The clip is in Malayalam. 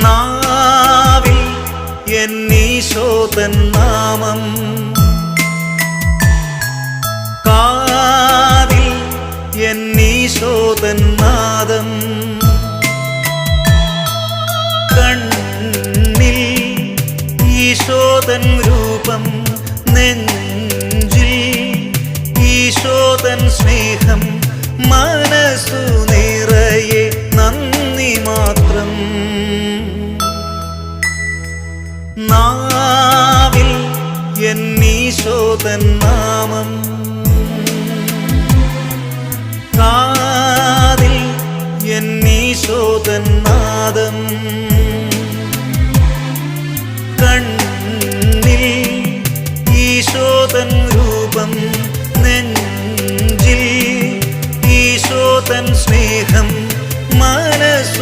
നാവിൽ എന്നീശോതൻ നാമം, കാതിൽ എന്നീശോതൻ നാദം, കണ്ണിൽ ഈശോതൻ രൂപം, നെഞ്ചിൽ ഈശോതൻ സ്നേഹം, മനസ്സു നിറയെ നന്ദി മാത്രം. നാവിൽ എന്നീശോതൻ നാമം, കാതിൽ എന്നീശോതൻ നാദം.